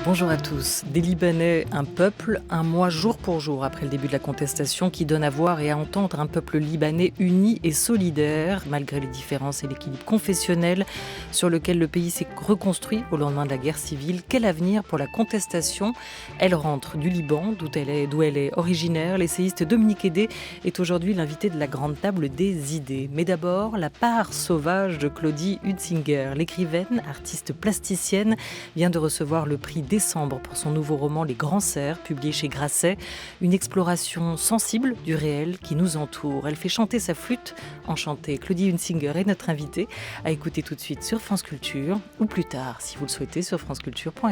Bonjour à tous. Des Libanais, un peuple, un mois jour pour jour après le début de la contestation qui donne à voir et à entendre un peuple libanais uni et solidaire, malgré les différences et l'équilibre confessionnel sur lequel le pays s'est reconstruit au lendemain de la guerre civile. Quel avenir pour la contestation? Elle rentre du Liban, d'où elle est originaire. L'essayiste Dominique Hédé est aujourd'hui l'invité de la grande table des idées. Mais d'abord, la part sauvage de Claudie Hunsinger. L'écrivaine, artiste plasticienne, vient de recevoir le prix Décembre pour son nouveau roman Les Grands Cerfs, publié chez Grasset. Une exploration sensible du réel qui nous entoure. Elle fait chanter sa flûte enchantée. Claudie Hunsinger est notre invitée à écouter tout de suite sur France Culture ou plus tard, si vous le souhaitez, sur franceculture.fr.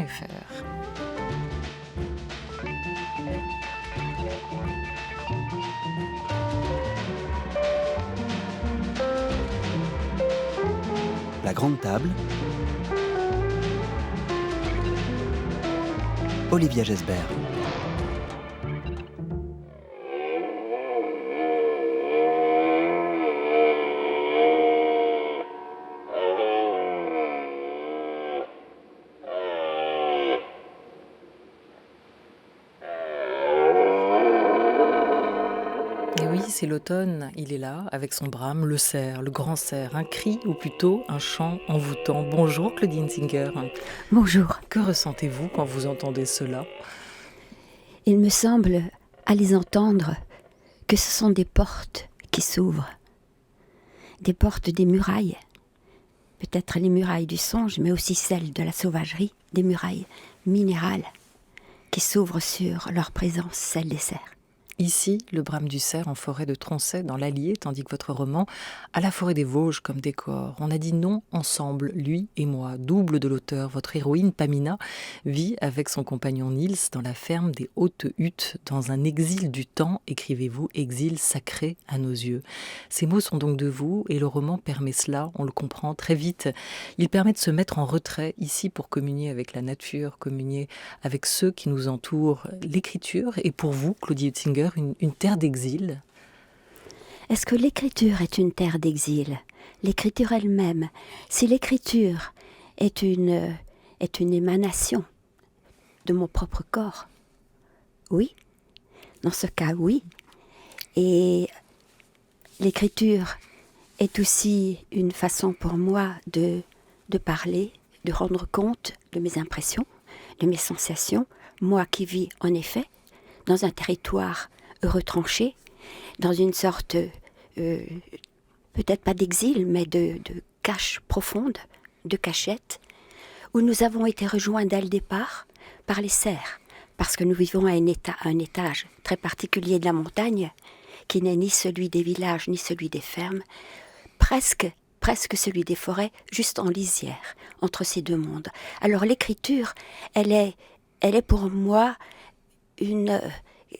La grande table. Olivia Gesbert. Et oui, c'est l'automne, il est là, avec son brame, le cerf, le grand cerf, un cri ou plutôt un chant envoûtant. Bonjour Claudie Hunsinger. Bonjour. Que ressentez-vous quand vous entendez cela? Il me semble, à les entendre, que ce sont des portes qui s'ouvrent. Des portes des murailles. Peut-être les murailles du songe, mais aussi celles de la sauvagerie. Des murailles minérales qui s'ouvrent sur leur présence, celle des cerfs. Ici, le brame du cerf en forêt de Troncet, dans l'Allier, tandis que votre roman a la forêt des Vosges comme décor. On a dit non ensemble, lui et moi, double de l'auteur. Votre héroïne, Pamina, vit avec son compagnon Niels dans la ferme des Hautes Huttes, dans un exil du temps, écrivez-vous, exil sacré à nos yeux. Ces mots sont donc de vous, et le roman permet cela, on le comprend très vite. Il permet de se mettre en retrait, ici, pour communier avec la nature, communier avec ceux qui nous entourent. L'écriture est pour vous, Claudie Hunsinger, une terre d'exil? Est-ce que l'écriture est une terre d'exil? L'écriture elle-même, si l'écriture est une émanation de mon propre corps, oui, dans ce cas, oui. Et l'écriture est aussi une façon pour moi de parler, de rendre compte de mes impressions, de mes sensations, moi qui vis en effet dans un territoire retranché, dans une sorte, peut-être pas d'exil, mais de cache profonde, de cachette, où nous avons été rejoints dès le départ par les cerfs, parce que nous vivons à un étage très particulier de la montagne, qui n'est ni celui des villages, ni celui des fermes, presque celui des forêts, juste en lisière, entre ces deux mondes. Alors l'écriture, elle est pour moi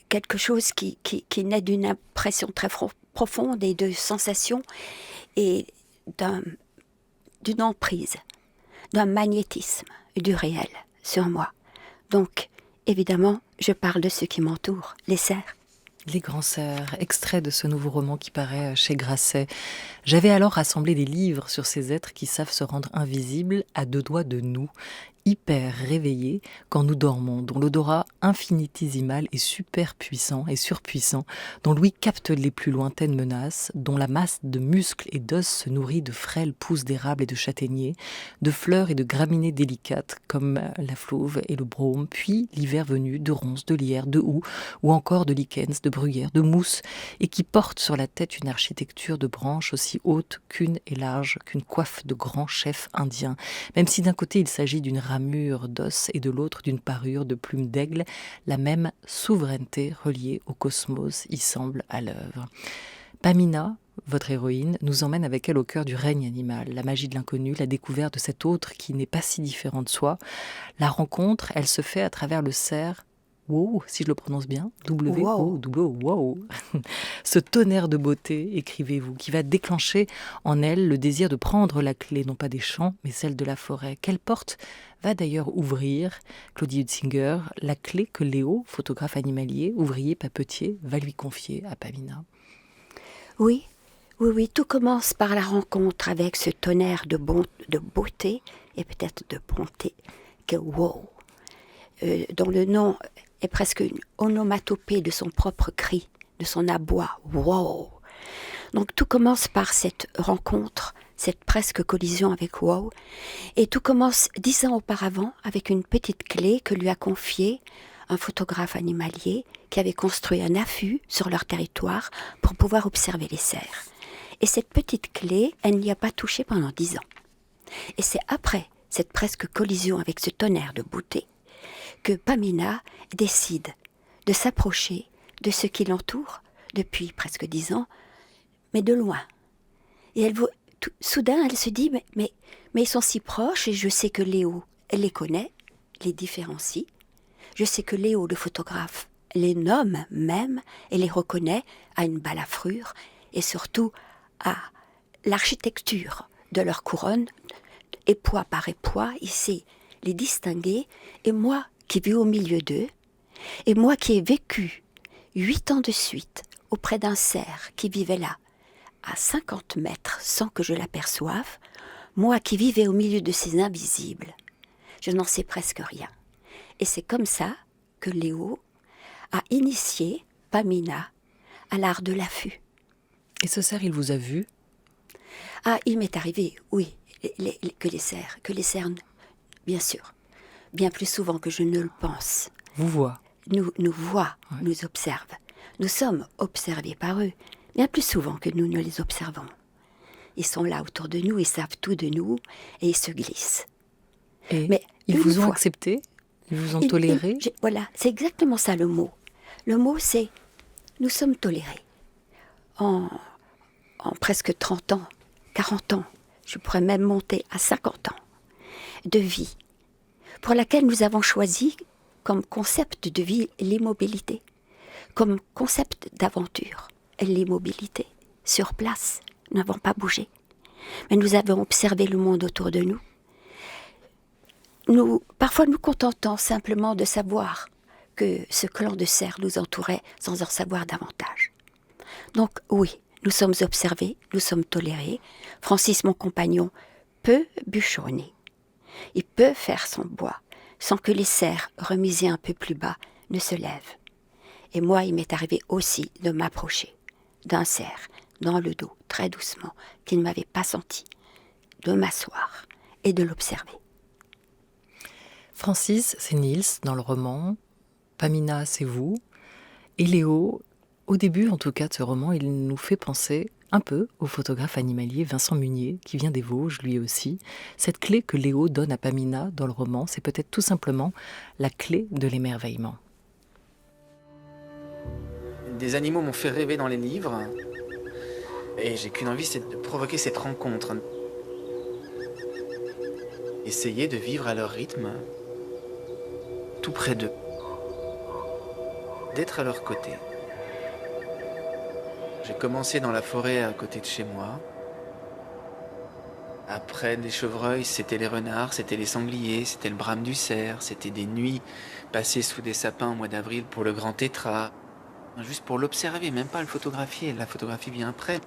quelque chose qui naît d'une impression très profonde et de sensation et d'une emprise, d'un magnétisme du réel sur moi. Donc, évidemment, je parle de ceux qui m'entourent, les cerfs. Les Grands Cerfs, extrait de ce nouveau roman qui paraît chez Grasset. J'avais alors rassemblé des livres sur ces êtres qui savent se rendre invisibles à deux doigts de nous, hyper réveillés quand nous dormons, dont l'odorat infinitésimal est super puissant et surpuissant, dont l'ouïe capte les plus lointaines menaces, dont la masse de muscles et d'os se nourrit de frêles pousses d'érable et de châtaignier, de fleurs et de graminées délicates comme la flouve et le brome, puis l'hiver venu de ronces, de lierres, de houx ou encore de lichens, de bruyères, de mousses, et qui porte sur la tête une architecture de branches aussi haute qu'une et large qu'une coiffe de grand chef indien, même si d'un côté il s'agit d'une ramure d'os et de l'autre d'une parure de plumes d'aigle, la même souveraineté reliée au cosmos y semble à l'œuvre. Pamina, votre héroïne, nous emmène avec elle au cœur du règne animal, la magie de l'inconnu, la découverte de cet autre qui n'est pas si différent de soi. La rencontre, elle se fait à travers le cerf Wow, si je le prononce bien, W-O-W, wow. Ce tonnerre de beauté, écrivez-vous, qui va déclencher en elle le désir de prendre la clé, non pas des champs, mais celle de la forêt. Quelle porte va d'ailleurs ouvrir, Claudie Hunsinger, la clé que Léo, photographe animalier, ouvrier papetier, va lui confier à Pamina? Oui, tout commence par la rencontre avec ce tonnerre de beauté et peut-être de bonté que wow, dont le nom est presque une onomatopée de son propre cri, de son aboi, wow. Donc tout commence par cette rencontre, cette presque collision avec wow, et tout commence 10 ans auparavant avec une petite clé que lui a confiée un photographe animalier qui avait construit un affût sur leur territoire pour pouvoir observer les cerfs. Et cette petite clé, elle n'y a pas touché pendant 10 ans. Et c'est après cette presque collision avec ce tonnerre de beauté que Pamina décide de s'approcher de ce qui l'entoure depuis presque 10 ans, mais de loin. Et soudain, elle se dit, mais ils sont si proches et je sais que Léo, elle les connaît, les différencie. Je sais que Léo, le photographe, les nomme même et les reconnaît à une balafrure et surtout à l'architecture de leur couronne, épois par épois, il sait les distinguer. Et moi qui vis au milieu d'eux, et moi qui ai vécu 8 ans de suite auprès d'un cerf qui vivait là, à 50 mètres sans que je l'aperçoive, moi qui vivais au milieu de ces invisibles, je n'en sais presque rien. Et c'est comme ça que Léo a initié Pamina à l'art de l'affût. Et ce cerf, il vous a vu? Ah, il m'est arrivé, oui, que les cerfs, bien sûr, bien plus souvent que je ne le pense, Vous voit. nous voient, Ouais. nous observent. Nous sommes observés par eux, bien plus souvent que nous ne les observons. Ils sont là autour de nous, ils savent tout de nous, et ils se glissent. Et Mais ils une vous ont fois- accepté? Ils vous ont toléré? Voilà, c'est exactement ça le mot. Le mot, c'est nous sommes tolérés. En presque 30 ans, 40 ans, je pourrais même monter à 50 ans de vie, pour laquelle nous avons choisi comme concept de vie l'immobilité, comme concept d'aventure l'immobilité. Sur place, nous n'avons pas bougé, mais nous avons observé le monde autour de nous. Parfois nous contentons simplement de savoir que ce clan de cerfs nous entourait sans en savoir davantage. Donc oui, nous sommes observés, nous sommes tolérés. Francis, mon compagnon, peut bûcheronner. Il peut faire son bois sans que les cerfs, remisés un peu plus bas, ne se lèvent. Et moi, il m'est arrivé aussi de m'approcher d'un cerf dans le dos, très doucement, qui ne m'avait pas senti, de m'asseoir et de l'observer. Francis, c'est Niels dans le roman. Pamina, c'est vous. Et Léo, au début en tout cas de ce roman, il nous fait penser un peu au photographe animalier Vincent Munier, qui vient des Vosges lui aussi. Cette clé que Léo donne à Pamina dans le roman, c'est peut-être tout simplement la clé de l'émerveillement. Des animaux m'ont fait rêver dans les livres. Et j'ai qu'une envie, c'est de provoquer cette rencontre. Essayer de vivre à leur rythme, tout près d'eux. D'être à leur côté. J'ai commencé dans la forêt à côté de chez moi. Après les chevreuils, c'était les renards, c'était les sangliers, c'était le brame du cerf, c'était des nuits passées sous des sapins au mois d'avril pour le grand tétras. Juste pour l'observer, même pas le photographier. La photographie vient après.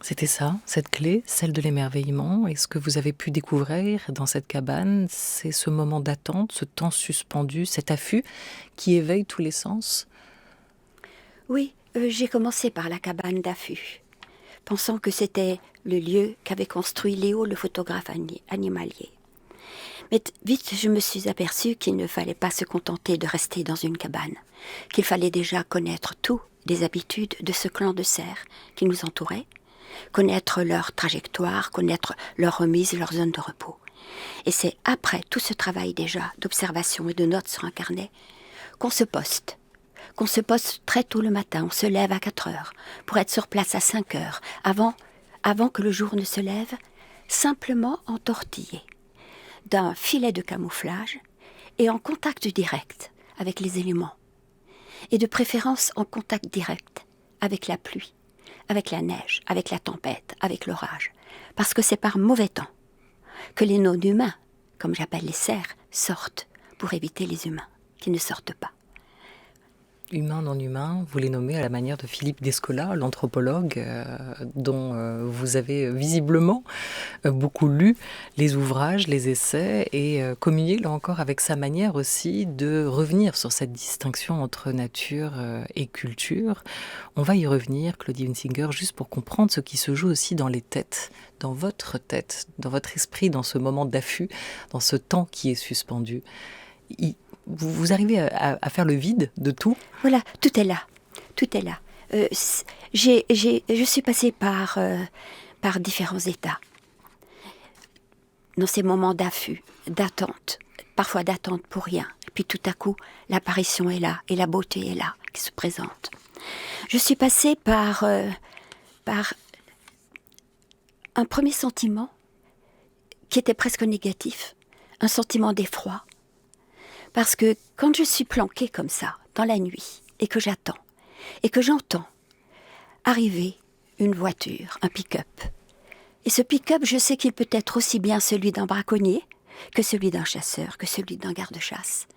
C'était ça, cette clé, celle de l'émerveillement. Et ce que vous avez pu découvrir dans cette cabane, c'est ce moment d'attente, ce temps suspendu, cet affût qui éveille tous les sens. Oui, j'ai commencé par la cabane d'affût, pensant que c'était le lieu qu'avait construit Léo, le photographe animalier. Mais vite, je me suis aperçue qu'il ne fallait pas se contenter de rester dans une cabane, qu'il fallait déjà connaître tout des habitudes de ce clan de cerfs qui nous entourait, connaître leur trajectoire, connaître leurs remises et leurs zones de repos. Et c'est après tout ce travail déjà d'observation et de notes sur un carnet qu'on se poste très tôt le matin. On se lève à 4 heures pour être sur place à 5 heures, avant que le jour ne se lève, simplement entortillé d'un filet de camouflage et en contact direct avec les éléments. Et de préférence en contact direct avec la pluie, avec la neige, avec la tempête, avec l'orage. Parce que c'est par mauvais temps que les non-humains, comme j'appelle les cerfs, sortent pour éviter les humains qui ne sortent pas. Humains non humains, vous les nommez à la manière de Philippe Descola, l'anthropologue, dont vous avez visiblement beaucoup lu les ouvrages, les essais, et communié là encore avec sa manière aussi de revenir sur cette distinction entre nature et culture. On va y revenir, Claudie Hunsinger, juste pour comprendre ce qui se joue aussi dans les têtes, dans votre esprit, dans ce moment d'affût, dans ce temps qui est suspendu. Vous arrivez à faire le vide de tout? Voilà, tout est là. Tout est là. Je suis passée par différents états. Dans ces moments d'affût, d'attente, parfois d'attente pour rien. Et puis tout à coup, l'apparition est là et la beauté est là, qui se présente. Je suis passée par un premier sentiment qui était presque négatif, un sentiment d'effroi. Parce que quand je suis planquée comme ça, dans la nuit, et que j'attends, et que j'entends arriver une voiture, un pick-up, et ce pick-up, je sais qu'il peut être aussi bien celui d'un braconnier, que celui d'un chasseur, que celui d'un garde-chasse.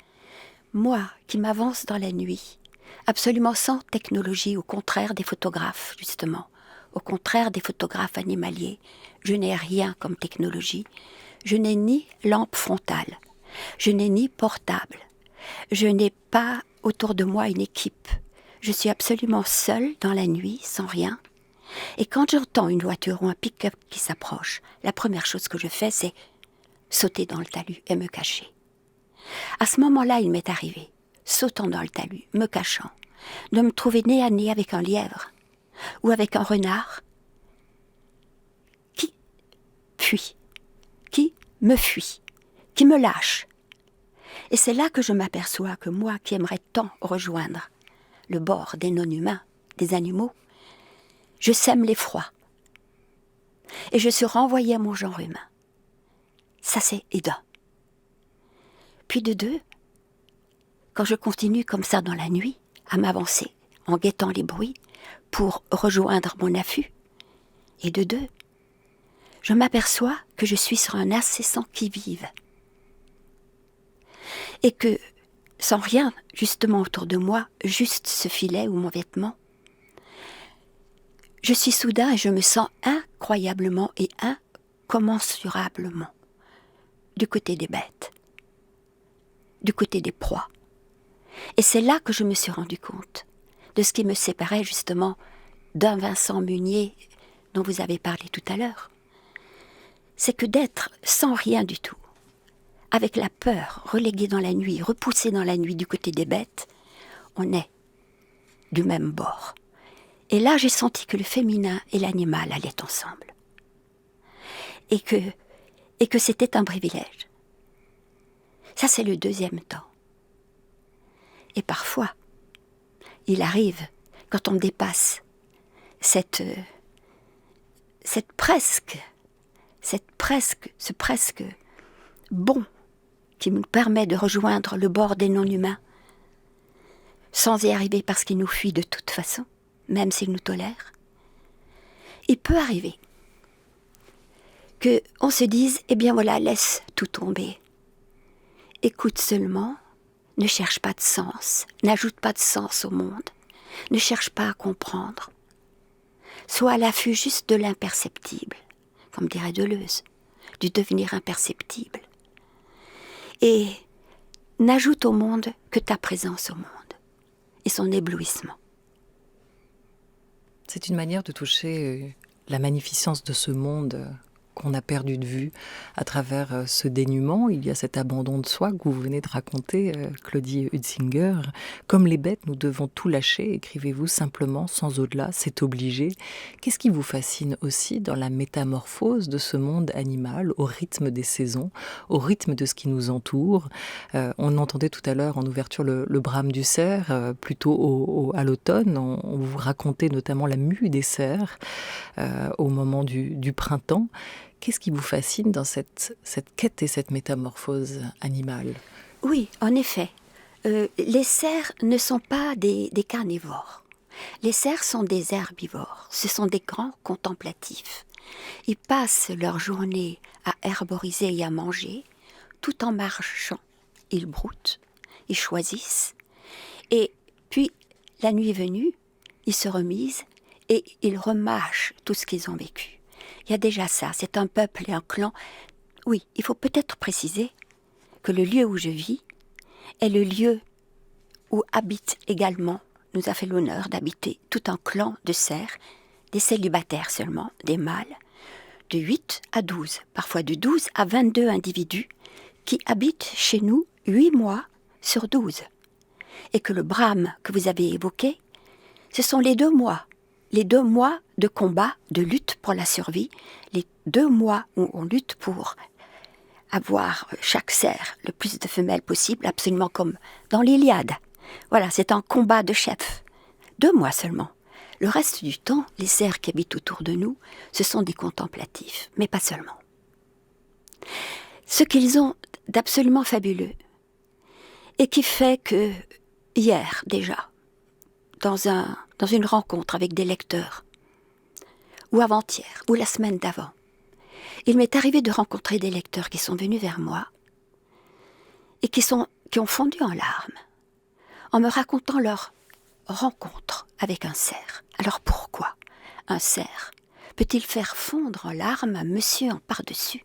Moi, qui m'avance dans la nuit, absolument sans technologie, au contraire des photographes, justement, au contraire des photographes animaliers, je n'ai rien comme technologie, je n'ai ni lampe frontale, je n'ai ni portable, je n'ai pas autour de moi une équipe. Je suis absolument seule dans la nuit, sans rien. Et quand j'entends une voiture ou un pick-up qui s'approche, la première chose que je fais, c'est sauter dans le talus et me cacher. À ce moment-là, il m'est arrivé, sautant dans le talus, me cachant, de me trouver nez à nez avec un lièvre ou avec un renard qui fuit, qui me fuit, qui me lâche. Et c'est là que je m'aperçois que moi, qui aimerais tant rejoindre le bord des non-humains, des animaux, je sème l'effroi. Et je suis renvoyée à mon genre humain. Ça, c'est d'un. Puis de deux, quand je continue comme ça dans la nuit, à m'avancer, en guettant les bruits, pour rejoindre mon affût, et de deux, je m'aperçois que je suis sur un incessant qui-vive. Et que, sans rien justement autour de moi, juste ce filet ou mon vêtement, je suis soudain et je me sens incroyablement et incommensurablement du côté des bêtes, du côté des proies. Et c'est là que je me suis rendu compte de ce qui me séparait justement d'un Vincent Munier dont vous avez parlé tout à l'heure. C'est que d'être sans rien du tout, avec la peur, reléguée dans la nuit, repoussée dans la nuit du côté des bêtes, on est du même bord. Et là, j'ai senti que le féminin et l'animal allaient ensemble. Et que c'était un privilège. Ça, c'est le deuxième temps. Et parfois, il arrive, quand on dépasse ce presque bon qui nous permet de rejoindre le bord des non-humains, sans y arriver parce qu'ils nous fuient de toute façon, même s'ils nous tolèrent, il peut arriver qu'on se dise, eh bien voilà, laisse tout tomber. Écoute seulement, ne cherche pas de sens, n'ajoute pas de sens au monde, ne cherche pas à comprendre. Sois à l'affût juste de l'imperceptible, comme dirait Deleuze, du devenir imperceptible. Et n'ajoute au monde que ta présence au monde et son éblouissement. C'est une manière de toucher la magnificence de ce monde qu'on a perdu de vue à travers ce dénuement. Il y a cet abandon de soi que vous venez de raconter, Claudie Hunsinger. Comme les bêtes, nous devons tout lâcher, écrivez-vous simplement, sans au-delà, c'est obligé. Qu'est-ce qui vous fascine aussi dans la métamorphose de ce monde animal, au rythme des saisons, au rythme de ce qui nous entoure? On entendait tout à l'heure en ouverture le brame du cerf, plutôt à l'automne. On vous racontait notamment la mue des cerfs au moment du printemps. Qu'est-ce qui vous fascine dans cette quête et cette métamorphose animale? Oui, en effet. Les cerfs ne sont pas des carnivores. Les cerfs sont des herbivores. Ce sont des grands contemplatifs. Ils passent leur journée à herboriser et à manger. Tout en marchant, ils broutent, ils choisissent. Et puis, la nuit venue, ils se remisent et ils remâchent tout ce qu'ils ont vécu. Il y a déjà ça, c'est un peuple et un clan. Oui, il faut peut-être préciser que le lieu où je vis est le lieu où habite également, nous a fait l'honneur d'habiter tout un clan de cerfs, des célibataires seulement, des mâles, de 8 à 12, parfois de 12 à 22 individus qui habitent chez nous 8 mois sur 12. Et que le brame que vous avez évoqué, ce sont les 2 mois de combat, de lutte pour la survie, les 2 mois où on lutte pour avoir chaque cerf le plus de femelles possible, absolument comme dans l'Iliade. Voilà, c'est un combat de chefs. 2 mois seulement. Le reste du temps, les cerfs qui habitent autour de nous, ce sont des contemplatifs, mais pas seulement. Ce qu'ils ont d'absolument fabuleux, et qui fait que, hier déjà, dans une rencontre avec des lecteurs, ou avant-hier, ou la semaine d'avant, il m'est arrivé de rencontrer des lecteurs qui sont venus vers moi et qui ont fondu en larmes en me racontant leur rencontre avec un cerf. Alors pourquoi un cerf peut-il faire fondre en larmes un monsieur en par-dessus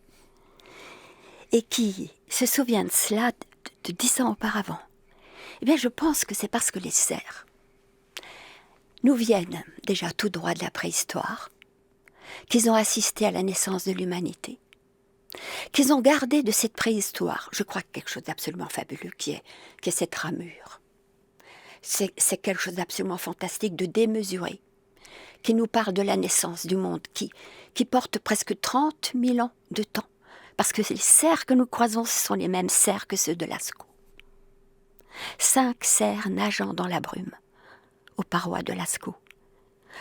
et qui se souvient de cela de 10 ans auparavant? Eh bien, je pense que c'est parce que les cerfs nous viennent déjà tout droit de la préhistoire, qu'ils ont assisté à la naissance de l'humanité, qu'ils ont gardé de cette préhistoire, je crois, quelque chose d'absolument fabuleux qui est cette ramure. C'est quelque chose d'absolument fantastique, de démesuré, qui nous parle de la naissance du monde, qui porte presque 30 000 ans de temps, parce que les cerfs que nous croisons, ce sont les mêmes cerfs que ceux de Lascaux. 5 cerfs nageant dans la brume, aux parois de Lascaux,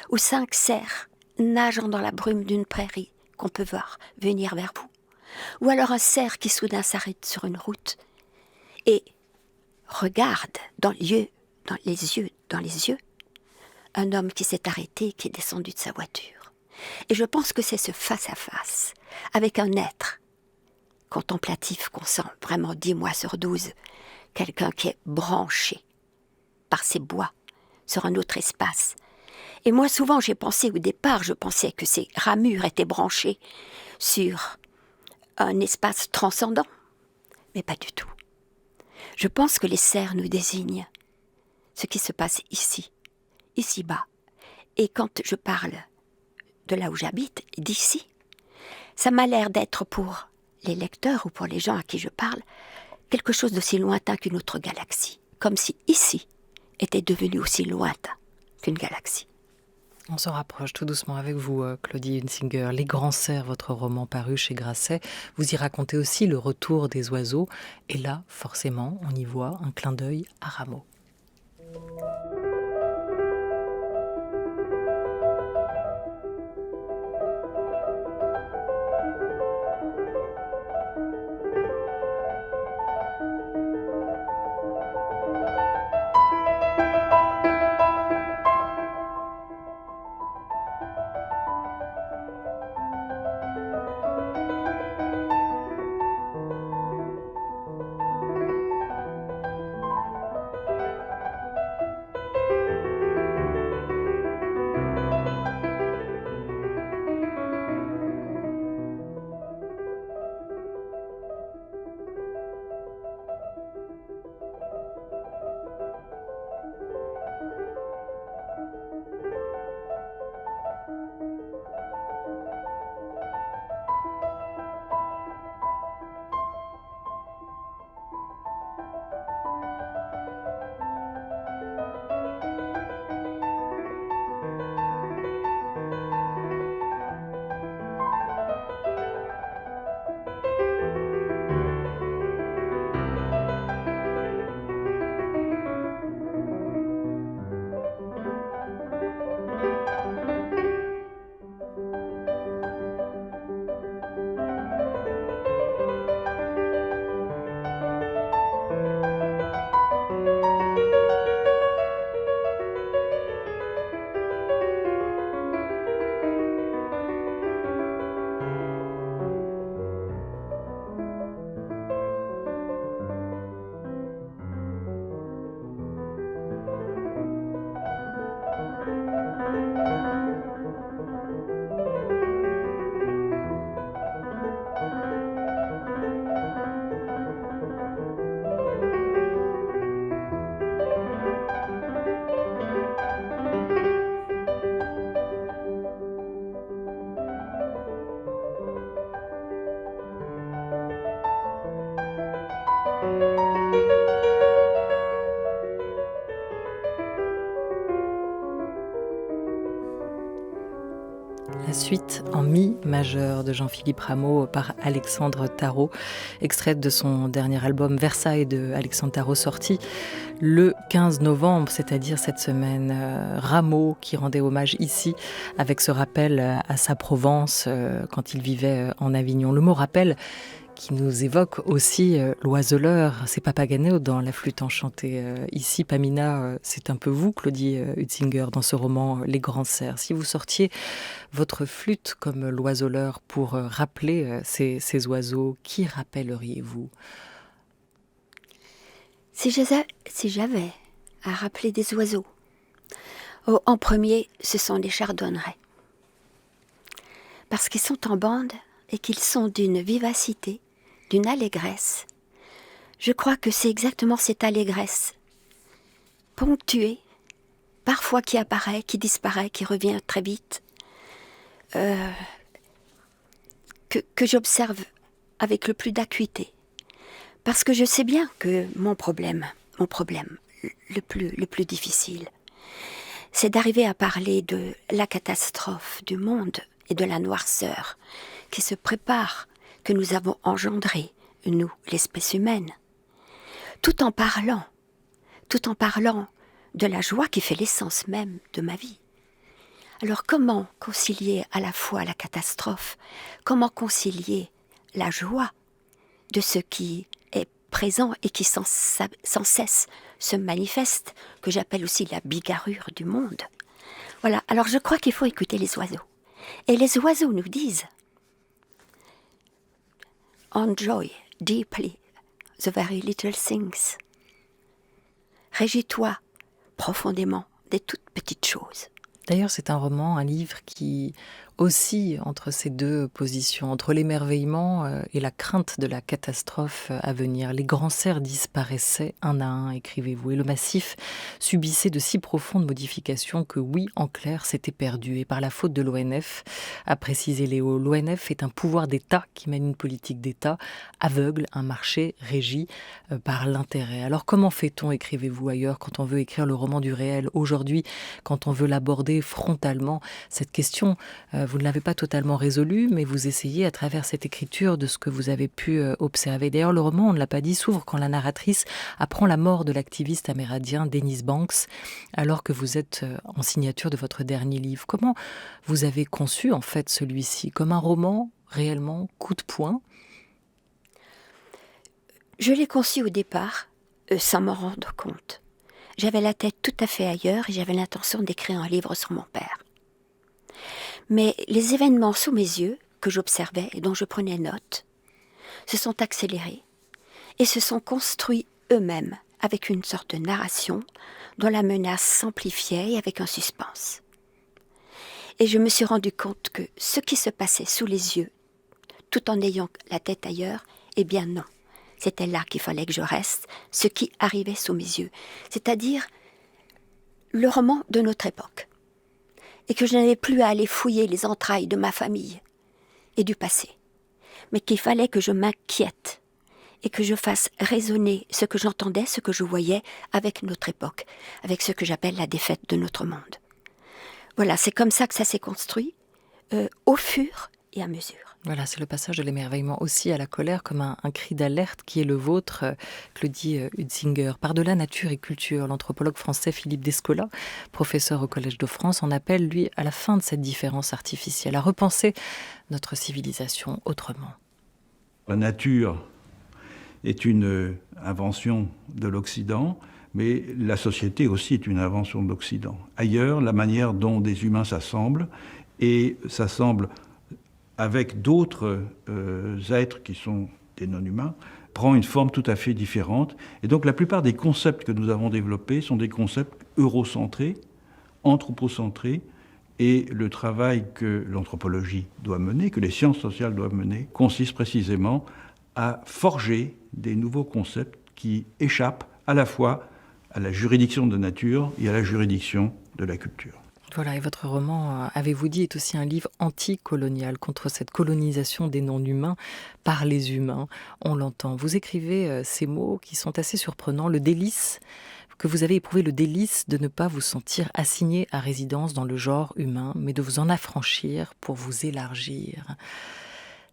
ou 5 cerfs nageant dans la brume d'une prairie qu'on peut voir venir vers vous, ou alors un cerf qui soudain s'arrête sur une route et regarde dans les yeux, un homme qui s'est arrêté, qui est descendu de sa voiture. Et je pense que c'est ce face-à-face avec un être contemplatif qu'on sent vraiment 10 mois sur 12, quelqu'un qui est branché par ses bois sur un autre espace. Et moi, souvent, j'ai pensé, au départ, je pensais que ces ramures étaient branchées sur un espace transcendant, mais pas du tout. Je pense que les cerfs nous désignent ce qui se passe ici, ici-bas. Et quand je parle de là où j'habite, d'ici, ça m'a l'air d'être pour les lecteurs ou pour les gens à qui je parle, quelque chose d'aussi lointain qu'une autre galaxie. Comme si ici était devenu aussi lointain qu'une galaxie. On se rapproche tout doucement avec vous, Claudie Hunsinger. Les Grands Cerfs, votre roman paru chez Grasset, vous y racontez aussi le retour des oiseaux. Et là, forcément, on y voit un clin d'œil à Rameau. La suite en mi majeur de Jean-Philippe Rameau par Alexandre Tarot, extraite de son dernier album Versailles de Alexandre Tarot, sorti le 15 novembre, c'est-à-dire cette semaine. Rameau qui rendait hommage ici avec ce rappel à sa Provence quand il vivait en Avignon. Le mot rappel qui nous évoque aussi l'oiseleur, c'est Papageno dans La flûte enchantée. Ici, Pamina, c'est un peu vous, Claudie Hutzinger, dans ce roman Les Grands Cerfs. Si vous sortiez votre flûte comme l'oiseleur pour rappeler ces oiseaux, qui rappelleriez-vous ? Si j'avais à rappeler des oiseaux, en premier, ce sont les chardonnerets. Parce qu'ils sont en bande et qu'ils sont d'une vivacité, d'une allégresse. Je crois que c'est exactement cette allégresse, ponctuée, parfois qui apparaît, qui disparaît, qui revient très vite, que j'observe avec le plus d'acuité. Parce que je sais bien que mon problème le plus difficile, c'est d'arriver à parler de la catastrophe du monde et de la noirceur qui se prépare, que nous avons engendré, nous, l'espèce humaine, tout en parlant de la joie qui fait l'essence même de ma vie. Alors comment concilier à la fois la catastrophe, comment concilier la joie de ce qui est présent et qui sans cesse se manifeste, que j'appelle aussi la bigarrure du monde. Voilà, alors je crois qu'il faut écouter les oiseaux. Et les oiseaux nous disent « Enjoy deeply the very little things ». Réjouis-toi profondément des toutes petites choses. D'ailleurs, c'est un roman, un livre qui oscille entre ces deux positions, entre l'émerveillement et la crainte de la catastrophe à venir. Les grands cerfs disparaissaient un à un, écrivez-vous, et le massif subissait de si profondes modifications que oui, en clair, c'était perdu. Et par la faute de l'ONF, a précisé Léo, l'ONF est un pouvoir d'État qui mène une politique d'État aveugle, un marché régi par l'intérêt. Alors comment fait-on, écrivez-vous ailleurs, quand on veut écrire le roman du réel aujourd'hui, quand on veut l'aborder frontalement, cette question vous ne l'avez pas totalement résolue, mais vous essayez à travers cette écriture de ce que vous avez pu observer. D'ailleurs, le roman, on ne l'a pas dit, s'ouvre quand la narratrice apprend la mort de l'activiste amérindien Dennis Banks, alors que vous êtes en signature de votre dernier livre. Comment vous avez conçu en fait celui-ci ? Comme un roman réellement coup de poing ? Je l'ai conçu au départ sans m'en rendre compte. J'avais la tête tout à fait ailleurs et j'avais l'intention d'écrire un livre sur mon père. Mais les événements sous mes yeux, que j'observais et dont je prenais note, se sont accélérés et se sont construits eux-mêmes avec une sorte de narration dont la menace s'amplifiait et avec un suspense. Et je me suis rendu compte que ce qui se passait sous les yeux, tout en ayant la tête ailleurs, eh bien non. C'était là qu'il fallait que je reste, ce qui arrivait sous mes yeux, c'est-à-dire le roman de notre époque. Et que je n'avais plus à aller fouiller les entrailles de ma famille et du passé, mais qu'il fallait que je m'inquiète et que je fasse résonner ce que j'entendais, ce que je voyais avec notre époque, avec ce que j'appelle la défaite de notre monde. Voilà, c'est comme ça que ça s'est construit, au fur et à mesure. Voilà, c'est le passage de l'émerveillement aussi à la colère comme un cri d'alerte qui est le vôtre, Claudie Hutzinger. Par-delà nature et culture, l'anthropologue français Philippe Descola, professeur au Collège de France, en appelle, lui, à la fin de cette différence artificielle, à repenser notre civilisation autrement. La nature est une invention de l'Occident, mais la société aussi est une invention de l'Occident. Ailleurs, la manière dont des humains s'assemblent, et s'assemblent avec d'autres êtres qui sont des non-humains, prend une forme tout à fait différente. Et donc la plupart des concepts que nous avons développés sont des concepts eurocentrés, anthropocentrés, et le travail que l'anthropologie doit mener, que les sciences sociales doivent mener, consiste précisément à forger des nouveaux concepts qui échappent à la fois à la juridiction de nature et à la juridiction de la culture. Voilà, et votre roman, avez-vous dit, est aussi un livre anticolonial contre cette colonisation des non-humains par les humains. On l'entend. Vous écrivez ces mots qui sont assez surprenants. Le délice, que vous avez éprouvé le délice de ne pas vous sentir assigné à résidence dans le genre humain, mais de vous en affranchir pour vous élargir.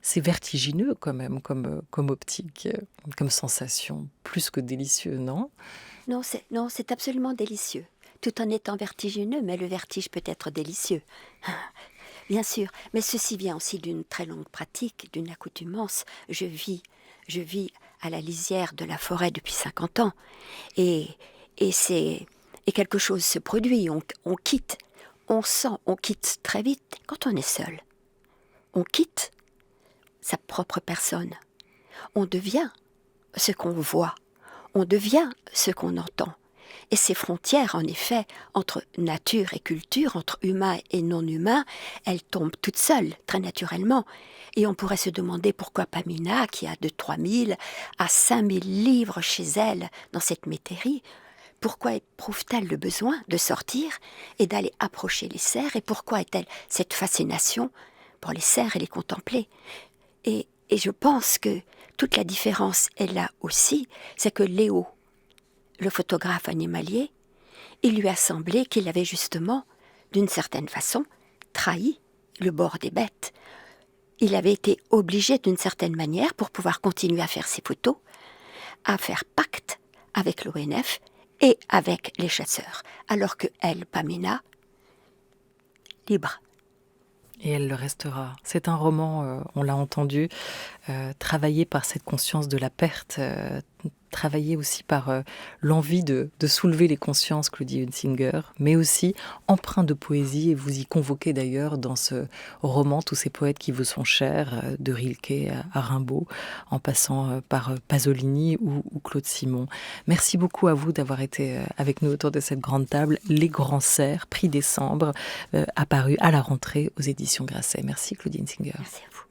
C'est vertigineux quand même comme optique, comme sensation, plus que délicieux, non ? Non, c'est absolument délicieux. Tout en étant vertigineux, mais le vertige peut être délicieux. Bien sûr, mais ceci vient aussi d'une très longue pratique, d'une accoutumance. Je vis à la lisière de la forêt depuis 50 ans. Et quelque chose se produit, on quitte, on quitte très vite quand on est seul. On quitte sa propre personne. On devient ce qu'on voit, on devient ce qu'on entend. Et ces frontières, en effet, entre nature et culture, entre humain et non-humain, elles tombent toutes seules, très naturellement. Et on pourrait se demander pourquoi Pamina, qui a de 3000 à 5000 livres chez elle dans cette métairie, pourquoi éprouve-t-elle le besoin de sortir et d'aller approcher les cerfs, et pourquoi est-elle cette fascination pour les cerfs et les contempler ? Et je pense que toute la différence est là aussi, c'est que Léo, le photographe animalier, il lui a semblé qu'il avait justement, d'une certaine façon, trahi le bord des bêtes. Il avait été obligé d'une certaine manière, pour pouvoir continuer à faire ses photos, à faire pacte avec l'ONF et avec les chasseurs, alors que elle, Pamina, libre. Et elle le restera. C'est un roman, on l'a entendu, travaillé par cette conscience de la perte, travaillé aussi par l'envie de soulever les consciences, Claudie Hunsinger, mais aussi empreint de poésie, et vous y convoquez d'ailleurs dans ce roman tous ces poètes qui vous sont chers, de Rilke à Rimbaud, en passant par Pasolini ou Claude Simon. Merci beaucoup à vous d'avoir été avec nous autour de cette grande table. Les Grands Cerfs, prix décembre, apparu à la rentrée aux éditions Grasset. Merci Claudie Hunsinger. Merci à vous.